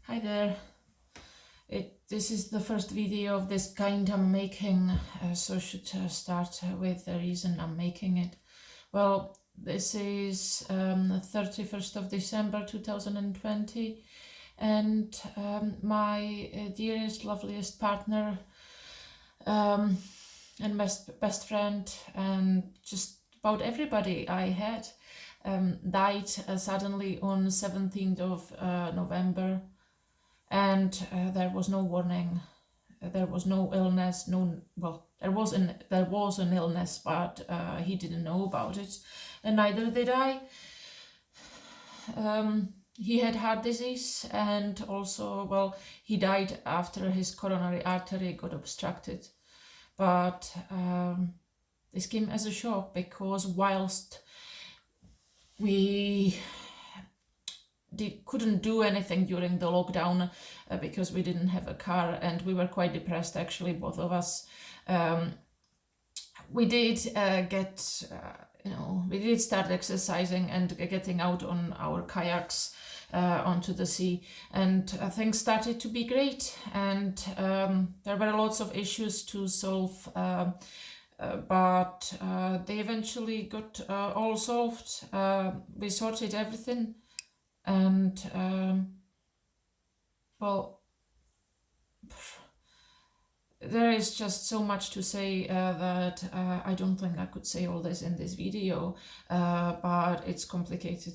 Hi there. This is the first video of this kind I'm making, so I should start with the reason I'm making it. Well, this is the 31st of December 2020, and my dearest, loveliest partner and best friend, and just about everybody I had died suddenly on 17th of November. And there was no warning, there was no illness, there was an illness, but he didn't know about it, and neither did I. He had heart disease, and also, he died after his coronary artery got obstructed. But this came as a shock, because whilst we couldn't do anything during the lockdown because we didn't have a car, and we were quite depressed, actually, both of us. We did we did start exercising and getting out on our kayaks onto the sea, and things started to be great, and there were lots of issues to solve, but they eventually got all solved. We sorted everything, and there is just so much to say that I don't think I could say all this in this video, but it's complicated.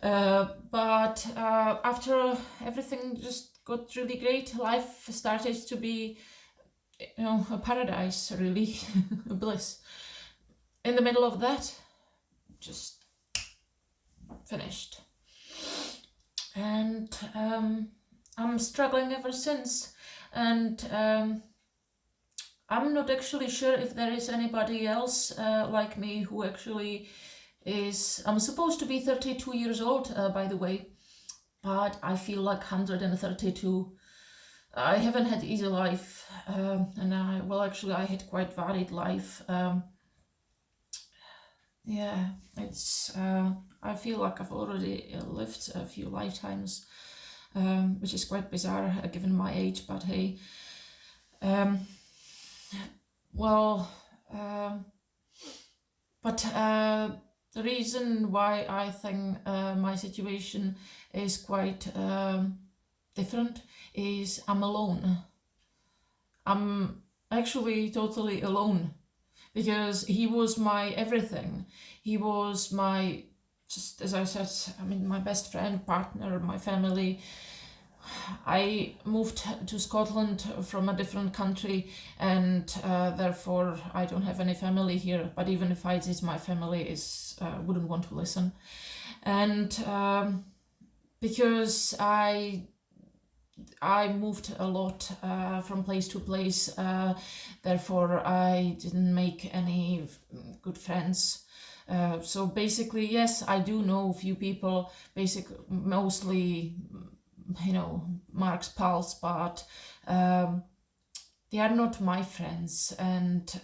But after everything just got really great, life started to be, a paradise, really, a bliss. In the middle of that, just finished. And I'm struggling ever since. And I'm not actually sure if there is anybody else like me who actually is. I'm supposed to be 32 years old, by the way, but I feel like 132. I haven't had easy life, and I had quite varied life. I feel like I've already lived a few lifetimes, which is quite bizarre given my age, but hey. The reason why I think my situation is quite different is I'm alone. I'm actually totally alone, because he was my everything. He was my, just as I said, my best friend, partner, my family. I moved to Scotland from a different country, and therefore I don't have any family here. But even if I did, my family wouldn't want to listen. And because I moved a lot from place to place, therefore I didn't make any good friends. So basically, yes, I do know a few people, mostly, Mark's pals, but they are not my friends. And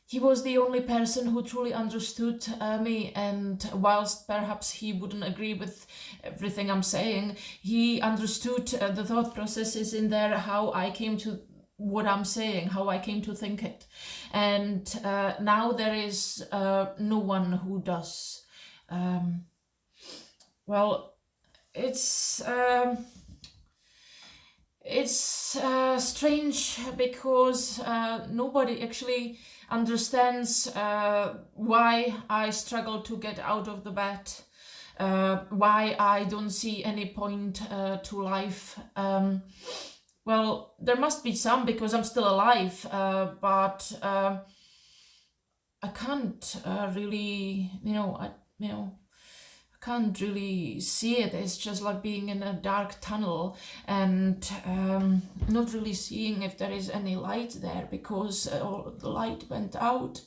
he was the only person who truly understood me, and whilst perhaps he wouldn't agree with everything I'm saying, he understood the thought processes in there, how I came to what I'm saying, how I came to think it. And now there is no one who does. It's strange, because nobody actually understands why I struggle to get out of the bed, why I don't see any point to life. There must be some, because I'm still alive, but I can't really, I can't really see it. It's just like being in a dark tunnel, and not really seeing if there is any light there, because the light went out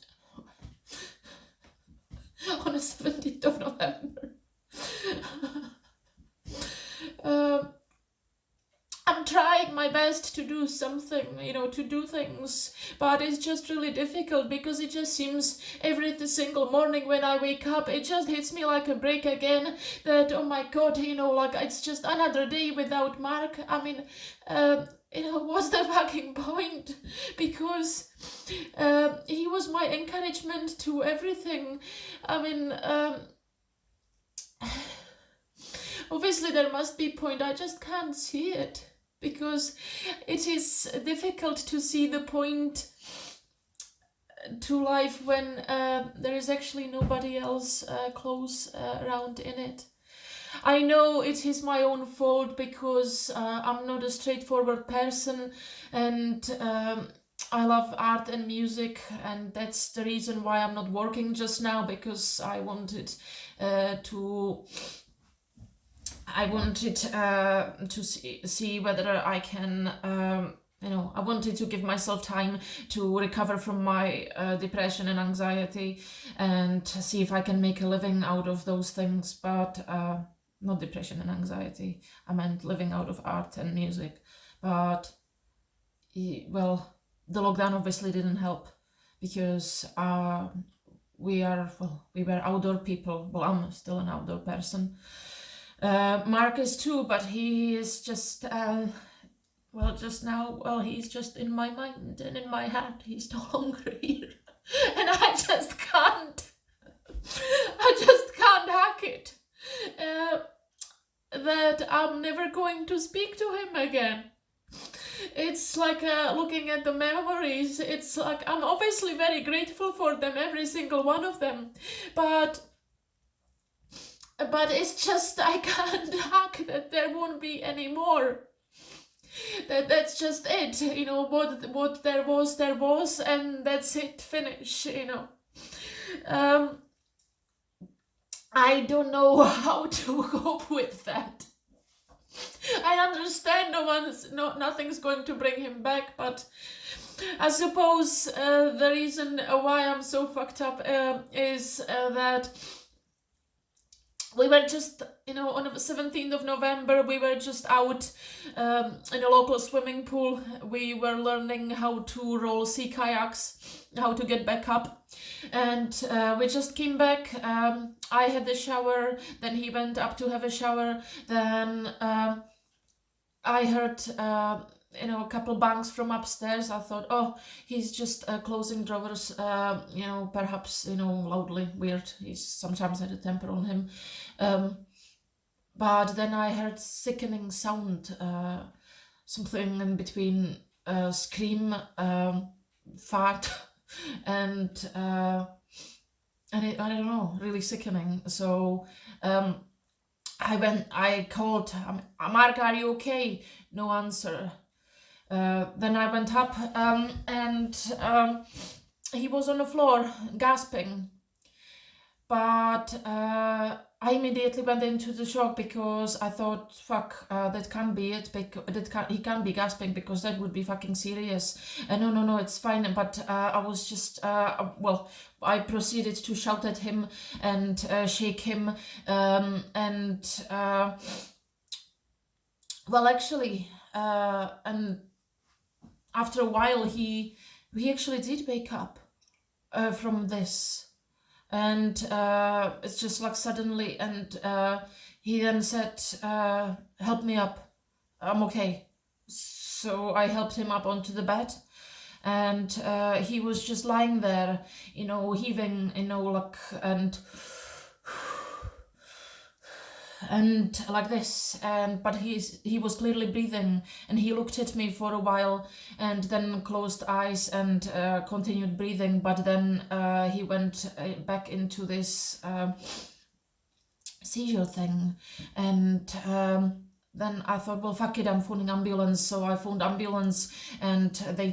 on the 17th of November. I'm trying my my best to do something, to do things, but it's just really difficult because it just seems every single morning when I wake up, it just hits me like a break again that, oh my God, like it's just another day without Mark. I mean, what's the fucking point? Because he was my encouragement to everything. I mean, obviously there must be point, I just can't see it, because it is difficult to see the point to life when there is actually nobody else close around in it. I know it is my own fault because I'm not a straightforward person, and I love art and music, and that's the reason why I'm not working just now, because I wanted to see whether I can, I wanted to give myself time to recover from my depression and anxiety, and see if I can make a living out of those things. But not depression and anxiety, I meant living out of art and music. But well, the lockdown obviously didn't help, because we were outdoor people. Well, I'm still an outdoor person. Mark is too, but he is just, just now, he's just in my mind and in my heart. He's no longer here. And I just can't hack it. That I'm never going to speak to him again. It's like looking at the memories. It's like I'm obviously very grateful for them, every single one of them, but it's just I can't hack that there won't be any more. That's just it. What there was, and that's it. Finish. I don't know how to cope with that. I understand nothing's going to bring him back, but I suppose the reason why I'm so fucked up is that we were just, on the 17th of November, we were just out in a local swimming pool. We were learning how to roll sea kayaks, how to get back up. And we just came back. I had a shower, then he went up to have a shower. Then I heard, a couple bangs from upstairs. I thought, oh, he's just closing drawers, perhaps, loudly. Weird. He's sometimes had a temper on him. But then I heard sickening sound, something in between scream, fart, and I don't know, really sickening. So I called, Mark, are you okay? No answer. Then I went up, and he was on the floor, gasping. But I immediately went into the shock, because I thought, fuck, that can't be it. He can't be gasping, because that would be fucking serious. No, it's fine. But I was just, I proceeded to shout at him and shake him. And after a while, he actually did wake up from this. And it's just like suddenly, and he then said, help me up, I'm okay. So I helped him up onto the bed, and he was just lying there, heaving, and like this, but he was clearly breathing, and he looked at me for a while and then closed eyes and continued breathing, but then he went back into this seizure thing, and then I thought, well, fuck it, I'm phoning ambulance. So I phoned ambulance, and they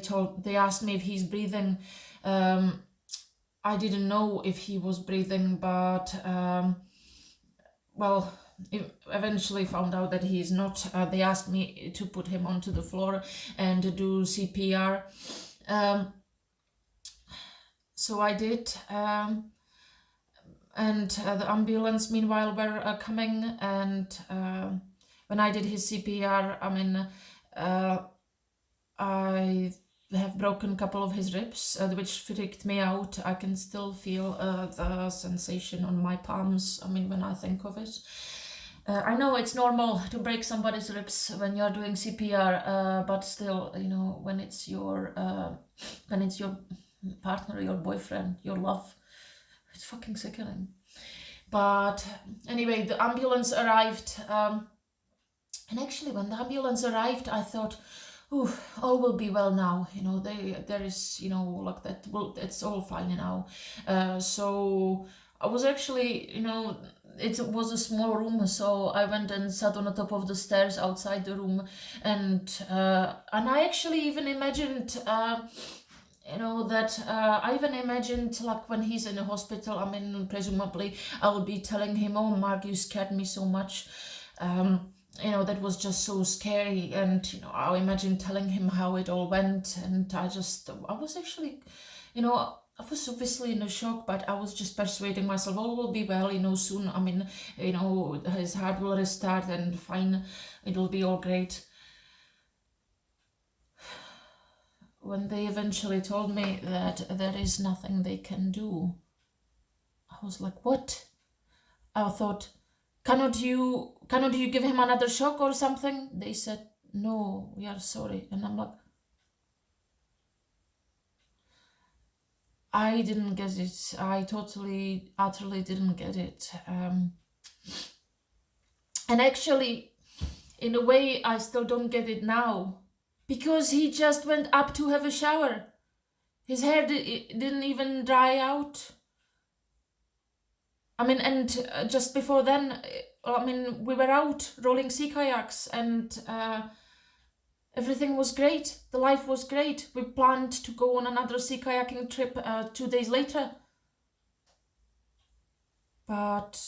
asked me if he's breathing. I didn't know if he was breathing, but eventually found out that he is not. They asked me to put him onto the floor and do CPR. So I did. And the ambulance, meanwhile, were coming. And when I did his CPR, I have broken a couple of his ribs, which freaked me out. I can still feel the sensation on my palms, I mean, when I think of it. I know it's normal to break somebody's ribs when you're doing CPR, but still, you know, when it's your partner, your boyfriend, your love, it's fucking sickening. But anyway, the ambulance arrived, and actually, when the ambulance arrived, I thought, "Oh, all will be well now." You know, there is, you know, like that. Well, it's all fine now. So I was actually, you know, it was a small room, so I went and sat on the top of the stairs outside the room, and I actually even imagined. You know that I even imagined, like, when he's in the hospital, I mean, presumably I will be telling him, "Oh, Mark, you scared me so much." You know, that was just so scary, and you know, I imagine telling him how it all went, and I was actually, you know, I was obviously in a shock, but I was just persuading myself, all will be well, you know, soon. I mean, you know, his heart will restart and fine, it'll be all great. When they eventually told me that there is nothing they can do, I was like, what? I thought, cannot you give him another shock or something? They said, no, we are sorry. And I'm like, I didn't get it. I totally, utterly didn't get it. And actually, in a way, I still don't get it now. Because he just went up to have a shower. His hair didn't even dry out. I mean, and just before then, I mean, we were out rolling sea kayaks, and everything was great. The life was great. We planned to go on another sea kayaking trip 2 days later. But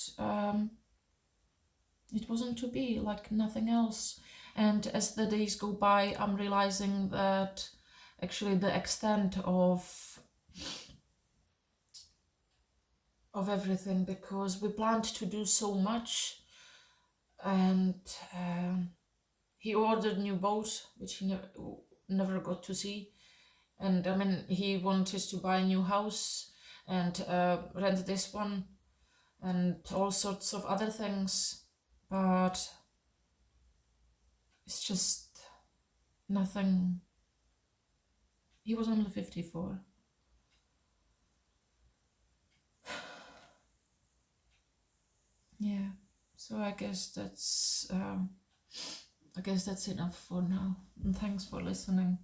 it wasn't to be, like nothing else. And as the days go by, I'm realizing that actually the extent of everything, because we planned to do so much, and he ordered new boat, which he never got to see. And I mean, he wanted to buy a new house and rent this one and all sorts of other things, but it's just nothing. He was only 54. Yeah, so I guess that's enough for now, and thanks for listening.